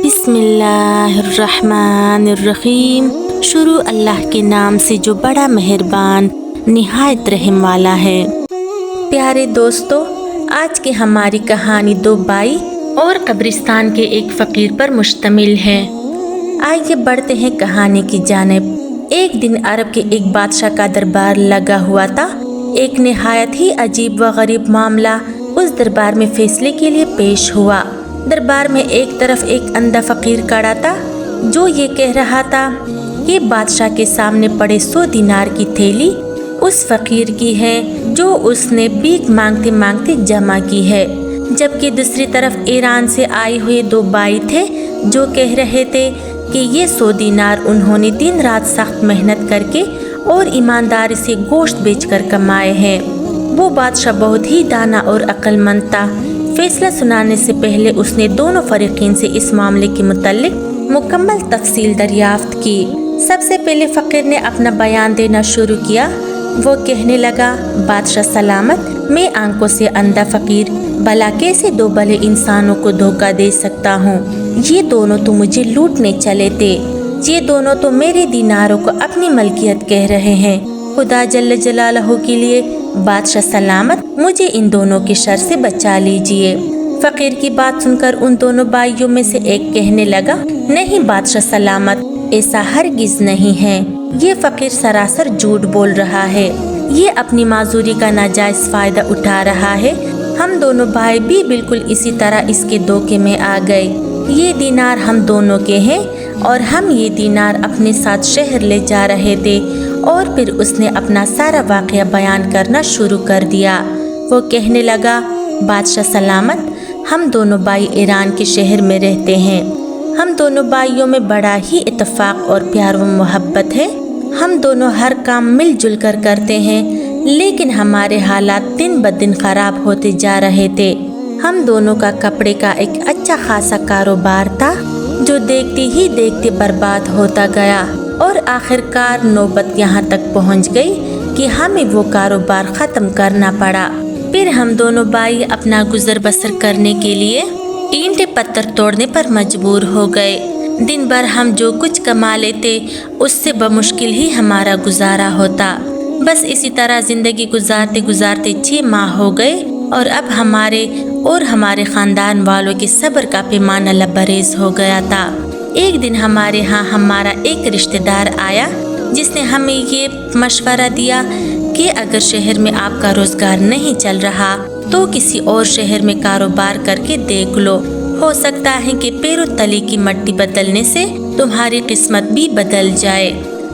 بسم اللہ الرحمن الرحیم۔ شروع اللہ کے نام سے جو بڑا مہربان نہایت رحم والا ہے۔ پیارے دوستو، آج کی ہماری کہانی دو بائی اور قبرستان کے ایک فقیر پر مشتمل ہے۔ آئیے بڑھتے ہیں کہانی کی جانب۔ ایک دن عرب کے ایک بادشاہ کا دربار لگا ہوا تھا۔ ایک نہایت ہی عجیب و غریب معاملہ اس دربار میں فیصلے کے لیے پیش ہوا۔ دربار میں ایک طرف ایک اندھا فقیر کھڑا تھا جو یہ کہہ رہا تھا کہ بادشاہ کے سامنے پڑے 100 دینار کی تھیلی اس فقیر کی ہے جو اس نے بھیک مانگتے مانگتے جمع کی ہے، جبکہ دوسری طرف ایران سے آئے ہوئے دو بھائی تھے جو کہہ رہے تھے کہ یہ 100 دینار انہوں نے دن رات سخت محنت کر کے اور ایمانداری سے گوشت بیچ کر کمائے ہیں۔ وہ بادشاہ بہت ہی دانا اور عقل مند تھا۔ فیصلہ سنانے سے پہلے اس نے دونوں فریقین سے اس معاملے کے متعلق مکمل تفصیل دریافت کی۔ سب سے پہلے فقیر نے اپنا بیان دینا شروع کیا۔ وہ کہنے لگا، بادشاہ سلامت، میں آنکھوں سے اندھا فقیر بھلا کیسے دو بھلے انسانوں کو دھوکہ دے سکتا ہوں؟ یہ دونوں تو مجھے لوٹنے چلے تھے۔ یہ دونوں تو میرے دیناروں کو اپنی ملکیت کہہ رہے ہیں۔ خدا جل جلالہ کے لیے بادشاہ سلامت، مجھے ان دونوں کی شر سے بچا لیجئے۔ فقیر کی بات سن کر ان دونوں بھائیوں میں سے ایک کہنے لگا، نہیں بادشاہ سلامت، ایسا ہرگز نہیں ہے۔ یہ فقیر سراسر جھوٹ بول رہا ہے۔ یہ اپنی معذوری کا ناجائز فائدہ اٹھا رہا ہے۔ ہم دونوں بھائی بھی بالکل اسی طرح اس کے دھوکے میں آ گئے۔ یہ دینار ہم دونوں کے ہیں اور ہم یہ دینار اپنے ساتھ شہر لے جا رہے تھے۔ اور پھر اس نے اپنا سارا واقعہ بیان کرنا شروع کر دیا۔ وہ کہنے لگا، بادشاہ سلامت، ہم دونوں بھائی ایران کے شہر میں رہتے ہیں۔ ہم دونوں بھائیوں میں بڑا ہی اتفاق اور پیار و محبت ہے۔ ہم دونوں ہر کام مل جل کر کرتے ہیں، لیکن ہمارے حالات دن بدن خراب ہوتے جا رہے تھے۔ ہم دونوں کا کپڑے کا ایک اچھا خاصا کاروبار تھا جو دیکھتے ہی دیکھتے برباد ہوتا گیا، اور آخر کار نوبت یہاں تک پہنچ گئی کہ ہمیں وہ کاروبار ختم کرنا پڑا۔ پھر ہم دونوں بھائی اپنا گزر بسر کرنے کے لیے اینٹیں پتھر توڑنے پر مجبور ہو گئے۔ دن بھر ہم جو کچھ کما لیتے اس سے بمشکل ہی ہمارا گزارا ہوتا۔ بس اسی طرح زندگی گزارتے گزارتے 6 ماہ ہو گئے، اور اب ہمارے اور ہمارے خاندان والوں کے صبر کا پیمانہ لبریز ہو گیا تھا۔ ایک دن ہمارے ہاں ہمارا ایک رشتہ دار آیا جس نے ہمیں یہ مشورہ دیا کہ اگر شہر میں آپ کا روزگار نہیں چل رہا تو کسی اور شہر میں کاروبار کر کے دیکھ لو، ہو سکتا ہے کہ پیروں تلے کی مٹی بدلنے سے تمہاری قسمت بھی بدل جائے۔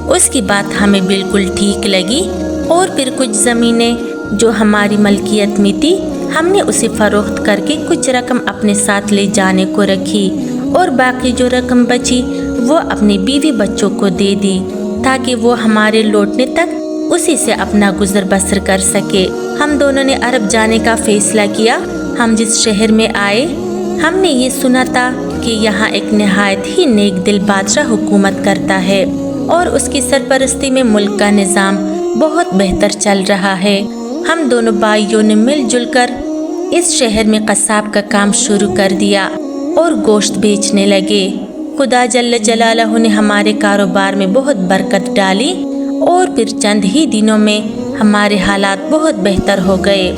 اس کی بات ہمیں بالکل ٹھیک لگی، اور پھر کچھ زمینیں جو ہماری ملکیت میں تھی ہم نے اسے فروخت کر کے کچھ رقم اپنے ساتھ لے جانے کو رکھی، اور باقی جو رقم بچی وہ اپنے بیوی بچوں کو دے دی تاکہ وہ ہمارے لوٹنے تک اسی سے اپنا گزر بسر کر سکے۔ ہم دونوں نے عرب جانے کا فیصلہ کیا۔ ہم جس شہر میں آئے، ہم نے یہ سنا تھا کہ یہاں ایک نہایت ہی نیک دل بادشاہ حکومت کرتا ہے، اور اس کی سرپرستی میں ملک کا نظام بہت بہتر چل رہا ہے۔ ہم دونوں بھائیوں نے مل جل کر اس شہر میں قصاب کا کام شروع کر دیا اور گوشت بیچنے لگے۔ خدا جل جلالہ نے ہمارے کاروبار میں بہت برکت ڈالی، اور پھر چند ہی دنوں میں ہمارے حالات بہت بہتر ہو گئے۔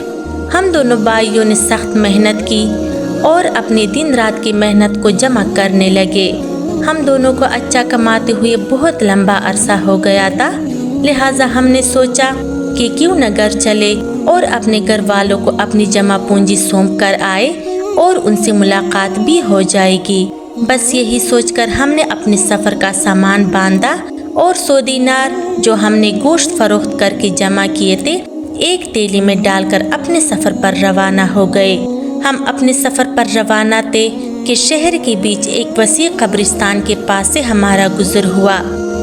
ہم دونوں بھائیوں نے سخت محنت کی اور اپنے دن رات کی محنت کو جمع کرنے لگے۔ ہم دونوں کو اچھا کماتے ہوئے بہت لمبا عرصہ ہو گیا تھا، لہٰذا ہم نے سوچا کہ کیوں نہ گھر چلے اور اپنے گھر والوں کو اپنی جمع پونجی سونپ کر آئے اور ان سے ملاقات بھی ہو جائے گی۔ بس یہی سوچ کر ہم نے اپنے سفر کا سامان باندھا، اور 100 دینار جو ہم نے گوشت فروخت کر کے جمع کیے تھے ایک تھیلی میں ڈال کر اپنے سفر پر روانہ ہو گئے۔ ہم اپنے سفر پر روانہ تھے کہ شہر کے بیچ ایک وسیع قبرستان کے پاس سے ہمارا گزر ہوا۔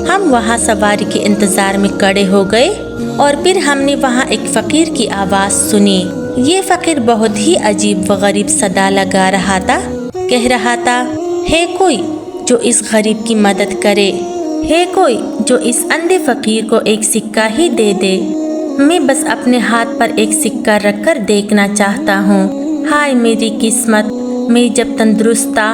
ہم وہاں سواری کے انتظار میں کھڑے ہو گئے، اور پھر ہم نے وہاں ایک فقیر کی آواز سنی۔ یہ فقیر بہت ہی عجیب و غریب صدا لگا رہا تھا۔ کہہ رہا تھا، ہے کوئی جو اس غریب کی مدد کرے؟ ہے کوئی جو اس اندھے فقیر کو ایک سکہ ہی دے دے؟ میں بس اپنے ہاتھ پر ایک سکہ رکھ کر دیکھنا چاہتا ہوں۔ ہائے میری قسمت، میں جب تندرست تھا